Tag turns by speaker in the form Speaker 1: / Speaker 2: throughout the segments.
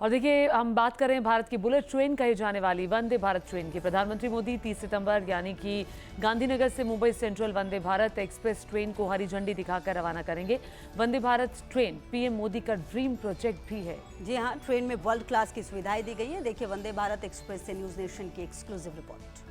Speaker 1: और देखिए, हम बात करें भारत की बुलेट ट्रेन कही जाने वाली वंदे भारत ट्रेन की। प्रधानमंत्री मोदी 30 सितंबर यानी कि गांधीनगर से Mumbai central Vande Bharat express train को हरी झंडी दिखाकर रवाना करेंगे। वंदे भारत ट्रेन पीएम मोदी का ड्रीम प्रोजेक्ट भी है।
Speaker 2: जी हाँ, ट्रेन में वर्ल्ड क्लास की सुविधाएं दी गई है। देखिए वंदे भारत एक्सप्रेस से न्यूज नेशन की एक्सक्लूसिव रिपोर्ट।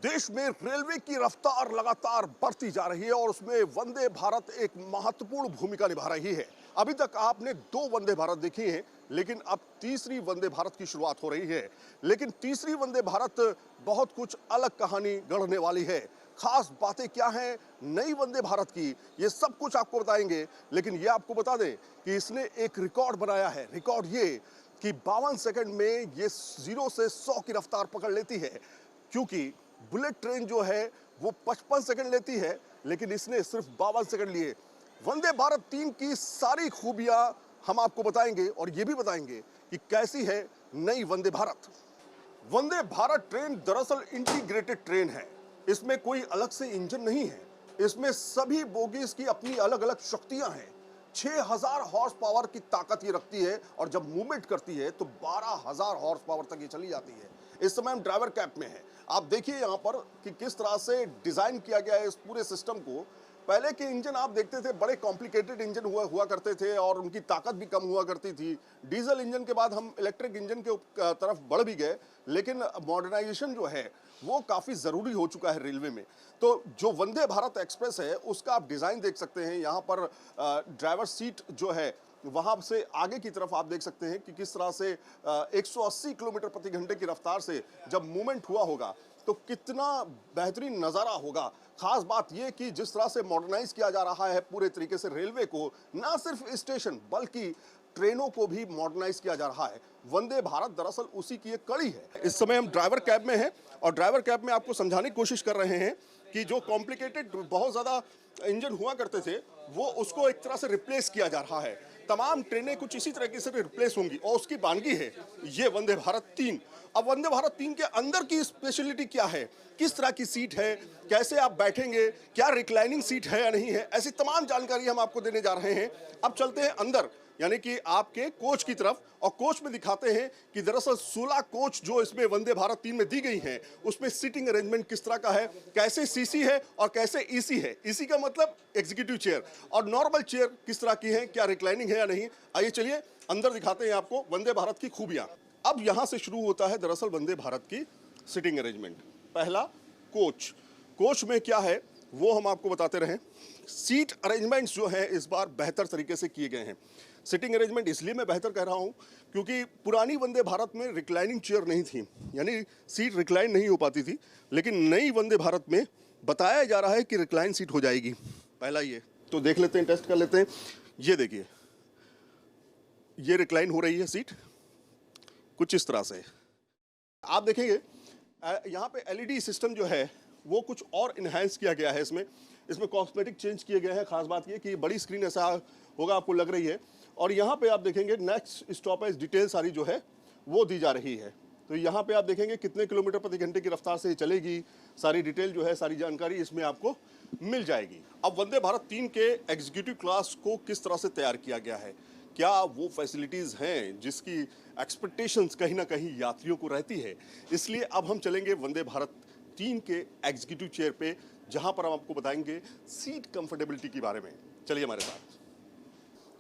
Speaker 3: देश में रेलवे की रफ्तार लगातार बढ़ती जा रही है और उसमें वंदे भारत एक महत्वपूर्ण भूमिका निभा रही है। अभी तक आपने 2 वंदे भारत देखी हैं, लेकिन अब तीसरी वंदे भारत की शुरुआत हो रही है। लेकिन तीसरी वंदे भारत बहुत कुछ अलग कहानी गढ़ने वाली है। खास बातें क्या हैं नई वंदे भारत की, ये सब कुछ आपको बताएंगे। लेकिन ये आपको बता दें कि इसने एक रिकॉर्ड बनाया है। रिकॉर्ड ये कि 52 सेकंड में ये 0 से 100 की रफ्तार पकड़ लेती है, क्योंकि बुलेट ट्रेन जो है वो 55 सेकंड लेती है, लेकिन इसने सिर्फ 52 सेकंड लिए। वंदे भारत 3 की सारी खूबियां हम आपको बताएंगे और ये भी बताएंगे कि कैसी है नई वंदे भारत। वंदे भारत ट्रेन दरअसल इंटीग्रेटेड ट्रेन है। इसमें कोई अलग से इंजन नहीं है। इसमें सभी बोगीज की अपनी अलग अलग शक्तियां हैं। 6000 हॉर्स पावर की ताकत ये रखती है और जब मूवमेंट करती है तो 12000 हॉर्स पावर तक ये चली जाती है। इस समय हम ड्राइवर कैब में हैं। आप देखिए यहाँ पर कि किस तरह से डिजाइन किया गया है इस पूरे सिस्टम को। पहले के इंजन आप देखते थे बड़े कॉम्प्लिकेटेड इंजन हुआ करते थे और उनकी ताकत भी कम हुआ करती थी। डीजल इंजन के बाद हम इलेक्ट्रिक इंजन के तरफ बढ़ भी गए, लेकिन मॉडर्नाइजेशन जो है वो काफ़ी ज़रूरी हो चुका है रेलवे में। तो जो वंदे भारत एक्सप्रेस है उसका आप डिज़ाइन देख सकते हैं। यहाँ पर ड्राइवर सीट जो है वहाँ से आगे की तरफ आप देख सकते हैं कि किस तरह से 180 किलोमीटर प्रति घंटे की रफ्तार से जब मूवमेंट हुआ होगा तो कितना बेहतरीन नज़ारा होगा। खास बात यह कि जिस तरह से मॉडर्नाइज किया जा रहा है पूरे तरीके से रेलवे को, ना सिर्फ स्टेशन बल्कि ट्रेनों को भी मॉडर्नाइज किया जा रहा है। वंदे भारत दरअसल उसी की एक कड़ी है। इस समय हम ड्राइवर कैब में हैं और ड्राइवर कैब में आपको समझाने की कोशिश कर रहे हैं कि जो कॉम्प्लिकेटेड बहुत ज़्यादा इंजन हुआ करते थे वो उसको एक तरह से रिप्लेस किया जा रहा है। तमाम ट्रेनें कुछ इसी तरीके से रिप्लेस होंगी और उसकी वानगी है ये वंदे भारत 3। अब वंदे भारत 3 के अंदर की स्पेशलिटी क्या है, किस तरह की सीट है, कैसे आप बैठेंगे, क्या रिक्लाइनिंग सीट है या नहीं है, ऐसी तमाम जानकारी हम आपको देने जा रहे हैं। अब चलते हैं अंदर, यानी कि आपके कोच की तरफ, और कोच में दिखाते हैं कि दरअसल 16 कोच जो इसमें वंदे भारत 3 में दी गई हैं उसमें सीटिंग अरेंजमेंट किस तरह का है, कैसे सीसी है और कैसे ईसी है। ईसी का मतलब एग्जीक्यूटिव चेयर, और नॉर्मल चेयर किस तरह की है, क्या रिक्लाइनिंग है या नहीं। आइए चलिए अंदर दिखाते हैं आपको वंदे भारत की खूबियां। अब यहां से शुरू होता है दरअसल वंदे भारत की सीटिंग अरेंजमेंट। पहला कोच, कोच में क्या है वो हम आपको बताते रहें। सीट अरेंजमेंट्स जो हैं इस बार बेहतर तरीके से किए गए हैं। सिटिंग अरेंजमेंट इसलिए मैं बेहतर कह रहा हूं क्योंकि पुरानी वंदे भारत में रिक्लाइनिंग चेयर नहीं थी, यानी सीट रिक्लाइन नहीं हो पाती थी, लेकिन नई वंदे भारत में बताया जा रहा है कि रिक्लाइन सीट हो जाएगी। पहला ये तो देख लेते हैं, टेस्ट कर लेते हैं। ये देखिए, ये रिक्लाइन हो रही है सीट कुछ इस तरह से। आप देखेंगे यहाँ पे एलईडी सिस्टम जो है वो कुछ और इन्हांस किया गया है। इसमें कॉस्मेटिक चेंज किए गए हैं। खास बात ये कि बड़ी स्क्रीन ऐसा होगा आपको लग रही है, और यहाँ पे आप देखेंगे नेक्स्ट स्टॉपेज डिटेल सारी जो है वो दी जा रही है। तो यहाँ पे आप देखेंगे कितने किलोमीटर प्रति घंटे की रफ्तार से चलेगी, सारी डिटेल जो है, सारी जानकारी इसमें आपको मिल जाएगी। अब वंदे भारत 3 के एग्जीक्यूटिव क्लास को किस तरह से तैयार किया गया है, क्या वो फैसिलिटीज़ हैं जिसकी एक्सपेक्टेशंस कहीं ना कहीं यात्रियों को रहती है। इसलिए अब हम चलेंगे वंदे भारत 3 के एग्जीक्यूटिव चेयर पे, जहां पर हम आपको बताएंगे सीट कंफर्टेबिलिटी के बारे में। चलिए हमारे साथ,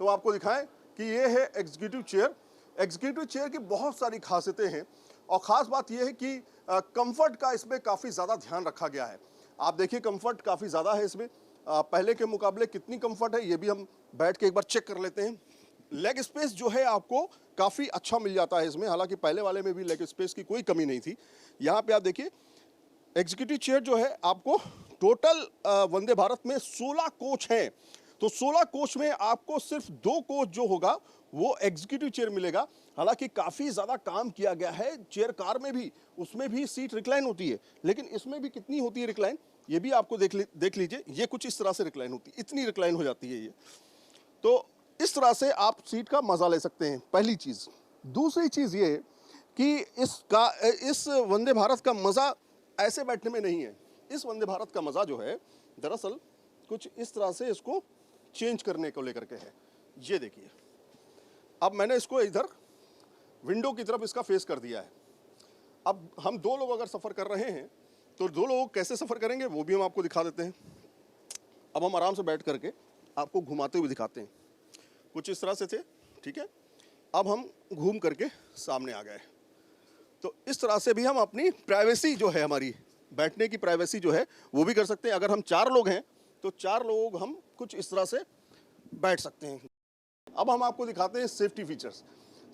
Speaker 3: तो आपको दिखाएं कि ये है एग्जीक्यूटिव चेयर। एग्जीक्यूटिव चेयर की बहुत सारी खासियतें हैं और ख़ास बात यह है कि कंफर्ट का इसमें काफ़ी ज़्यादा ध्यान रखा गया है। आप देखिए कंफर्ट काफ़ी ज़्यादा है इसमें। पहले के मुकाबले कितनी कंफर्ट है ये भी हम बैठ के एक बार चेक कर लेते हैं। लेग स्पेस जो है आपको काफ़ी अच्छा मिल जाता है इसमें, हालांकि पहले वाले में भी लेग स्पेस की कोई कमी नहीं थी। यहाँ पे आप देखिए एग्जीक्यूटिव चेयर जो है आपको टोटल वंदे भारत में 16 कोच हैं, तो 16 कोच में आपको सिर्फ 2 कोच जो होगा वो एग्जीक्यूटिव चेयर मिलेगा। हालांकि काफ़ी ज़्यादा काम किया गया है चेयर कार में भी, उसमें भी सीट रिक्लाइन होती है, लेकिन इसमें भी कितनी होती है रिक्लाइन ये भी आपको देख लीजिए। ये कुछ इस तरह से रिक्लाइन होती है, इतनी रिक्लाइन हो जाती है ये। तो इस तरह से आप सीट का मज़ा ले सकते हैं, पहली चीज़। दूसरी चीज़ ये कि इस वंदे भारत का मज़ा ऐसे बैठने में नहीं है। इस वंदे भारत का मज़ा जो है दरअसल कुछ इस तरह से इसको चेंज करने को लेकर के है। ये देखिए, अब मैंने इसको इधर विंडो की तरफ इसका फेस कर दिया है। अब हम दो लोग अगर सफ़र कर रहे हैं तो दो लोग कैसे सफ़र करेंगे वो भी हम आपको दिखा देते हैं। अब हम आराम से बैठ करके आपको घुमाते हुए दिखाते हैं। कुछ इस तरह से थे, ठीक है। अब हम घूम करके सामने आ गए। तो इस तरह से भी हम अपनी प्राइवेसी जो है, हमारी बैठने की प्राइवेसी जो है वो भी कर सकते हैं। अगर हम 4 लोग हैं तो 4 लोग हम कुछ इस तरह से बैठ सकते हैं। अब हम आपको दिखाते हैं सेफ्टी फीचर्स।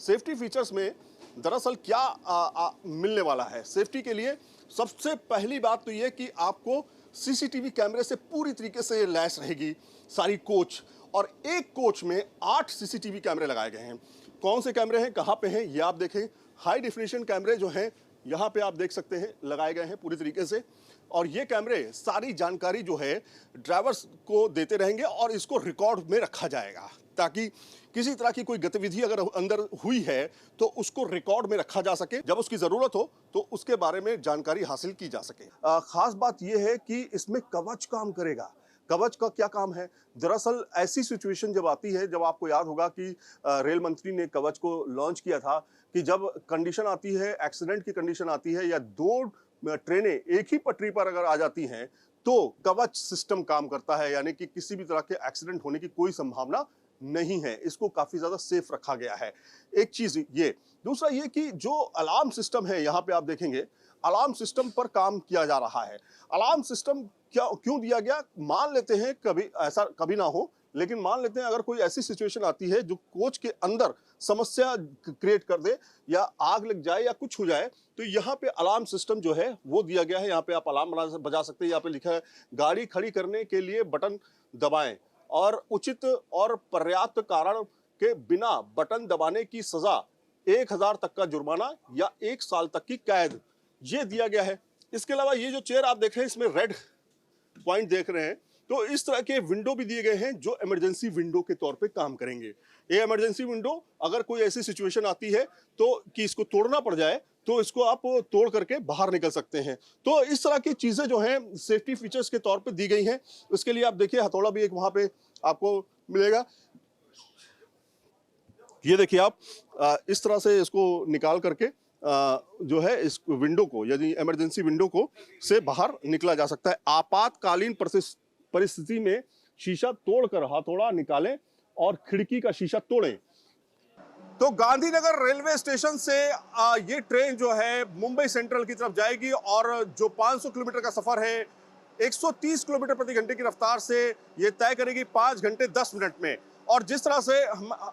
Speaker 3: सेफ्टी फीचर्स में दरअसल क्या मिलने वाला है। सेफ्टी के लिए सबसे पहली बात तो ये कि आपको सीसीटीवी कैमरे से पूरी तरीके से लैस रहेगी सारी कोच, और एक कोच में 8 सीसीटीवी कैमरे लगाए गए हैं। कौन से कैमरे हैं, कहाँ पे हैं, ये आप देखें। हाई डेफिनेशन कैमरे जो हैं यहाँ पे आप देख सकते हैं लगाए गए हैं पूरी तरीके से, और ये कैमरे सारी जानकारी जो है ड्राइवर्स को देते रहेंगे और इसको रिकॉर्ड में रखा जाएगा, ताकि किसी तरह की कोई गतिविधि अगर अंदर हुई है तो उसको रिकॉर्ड में रखा जा सके। जब उसकी जरूरत हो तो उसके बारे में जानकारी हासिल की जा सके। खास बात यह है कि इसमें कवच काम करेगा। कवच का क्या काम है? दरअसल ऐसी सिचुएशन जब आती है, जब आपको याद होगा कि रेल मंत्री ने कवच को लॉन्च किया था, कि जब कंडीशन आती है, एक्सीडेंट की कंडीशन आती है, या 2 ट्रेनें एक ही पटरी पर अगर आ जाती हैं तो कवच सिस्टम काम करता है, यानी कि किसी भी तरह के एक्सीडेंट होने की कोई संभावना नहीं है। इसको काफी ज्यादा सेफ रखा गया है। एक चीज ये। दूसरा ये कि जो अलार्म सिस्टम है, यहाँ पे आप देखेंगे अलार्म सिस्टम पर काम किया जा रहा है। अलार्म सिस्टम क्यों दिया गया? मान लेते हैं कभी ऐसा कभी ना हो, लेकिन मान लेते हैं अगर कोई ऐसी सिचुएशन आती है जो कोच के अंदर समस्या क्रिएट कर दे, या आग लग जाए या कुछ हो जाए, तो यहाँ पे अलार्म सिस्टम जो है वो दिया गया है। यहाँ पे आप अलार्म बजा सकते हैं। यहाँ पे लिखा है गाड़ी खड़ी करने के लिए बटन दबाएं, और उचित और पर्याप्त कारण के बिना बटन दबाने की सजा 1000 तक का जुर्माना या 1 साल तक की कैद, ये दिया गया है। इसके अलावा ये जो चेयर आप देख रहे हैं इसमें रेड पॉइंट देख रहे हैं, तो इस तरह के विंडो भी दिए गए हैं जो इमरजेंसी विंडो के तौर पे काम करेंगे। ये इमरजेंसी विंडो, अगर कोई ऐसी सिचुएशन आती है तो कि इसको तोड़ना पड़ जाए तो इसको आप तोड़ करके बाहर निकल सकते हैं। तो इस तरह की चीजें जो हैं सेफ्टी फीचर्स के तौर पे दी गई हैं। उसके लिए आप देखिए हथौड़ा भी एक वहां पे आपको मिलेगा। ये देखिए आप इस तरह से इसको निकाल करके जो है इस विंडो को, यदि इमरजेंसी विंडो को से बाहर निकला जा सकता है। आपातकालीन परिस्थिति में शीशा तोड़कर हथौड़ा निकालें और खिड़की का शीशा तोड़ें। तो गांधीनगर रेलवे स्टेशन से ये ट्रेन जो है मुंबई सेंट्रल की तरफ जाएगी, और जो 500 किलोमीटर का सफर है 130 किलोमीटर प्रति घंटे की रफ्तार से ये तय करेगी 5 घंटे 10 मिनट में। और जिस तरह से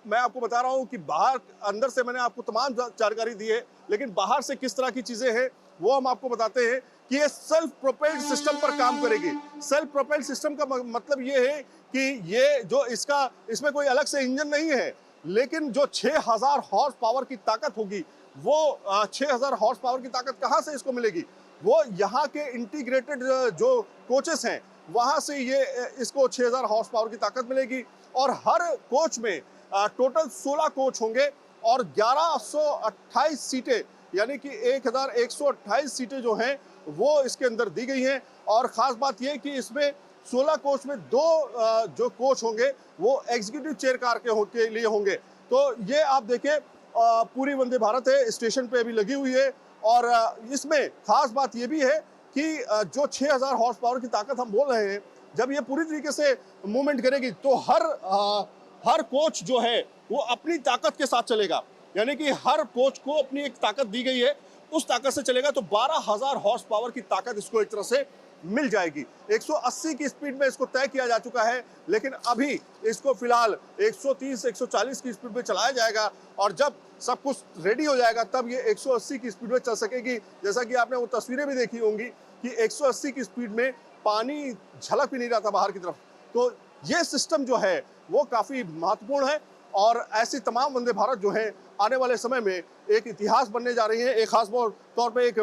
Speaker 3: मैं आपको बता रहा हूं कि बाहर अंदर से मैंने आपको तमाम जानकारी दी है, लेकिन बाहर से किस तरह की चीजें हैं वो हम आपको बताते हैं कि ये सेल्फ प्रोपेल्ड सिस्टम पर काम करेगी। सेल्फ प्रोपेल्ड सिस्टम का मतलब ये है कि ये जो इसमें कोई अलग से इंजन नहीं है, लेकिन जो 6000 हॉर्स पावर की ताकत होगी, वो 6000 हॉर्स पावर की ताकत कहां से इसको मिलेगी? वो यहाँ के इंटीग्रेटेड जो कोचेस हैं वहां से ये इसको 6000 हॉर्स पावर की ताकत मिलेगी। और हर कोच में टोटल 16 कोच होंगे और 1128 सीटें, यानी कि 1128 सीटें जो हैं वो इसके अंदर दी गई हैं। और खास बात यह कि इसमें 16 कोच में 2 जो कोच होंगे वो एग्जीक्यूटिव चेयर कार के लिए होंगे। तो ये आप देखें पूरी वंदे भारत है, स्टेशन पे अभी लगी हुई है। और इसमें खास बात ये भी है कि जो 6000 हॉर्स पावर की ताकत हम बोल रहे हैं, जब ये पूरी तरीके से मूवमेंट करेगी तो हर कोच जो है वो अपनी ताकत के साथ चलेगा, यानी कि हर कोच को अपनी एक ताकत दी गई है, उस ताकत से चलेगा। तो 12000 हॉर्स पावर की ताकत इसको एक तरह से मिल जाएगी। 180 की स्पीड में इसको तय किया जा चुका है, लेकिन अभी इसको फिलहाल 130-140 की स्पीड में चलाया जाएगा, और जब सब कुछ रेडी हो जाएगा तब ये 180 की स्पीड में चल सकेगी। जैसा कि आपने वो तस्वीरें भी देखी होंगी कि 180 की स्पीड में पानी झलक भी नहीं रहा था बाहर की तरफ। तो ये सिस्टम जो है वो काफी महत्वपूर्ण है, और ऐसी तमाम वंदे भारत जो है आने वाले समय में एक इतिहास बनने जा रही है। एक खास तौर पे एक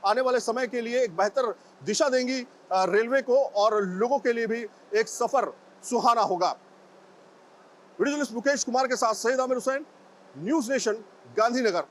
Speaker 3: आने वाले समय के लिए एक बेहतर दिशा देंगी रेलवे को, और लोगों के लिए भी एक सफर सुहाना होगा। वीडियो जर्नलिस्ट मुकेश कुमार के साथ सईद आमिर हुसैन, न्यूज नेशन, गांधीनगर।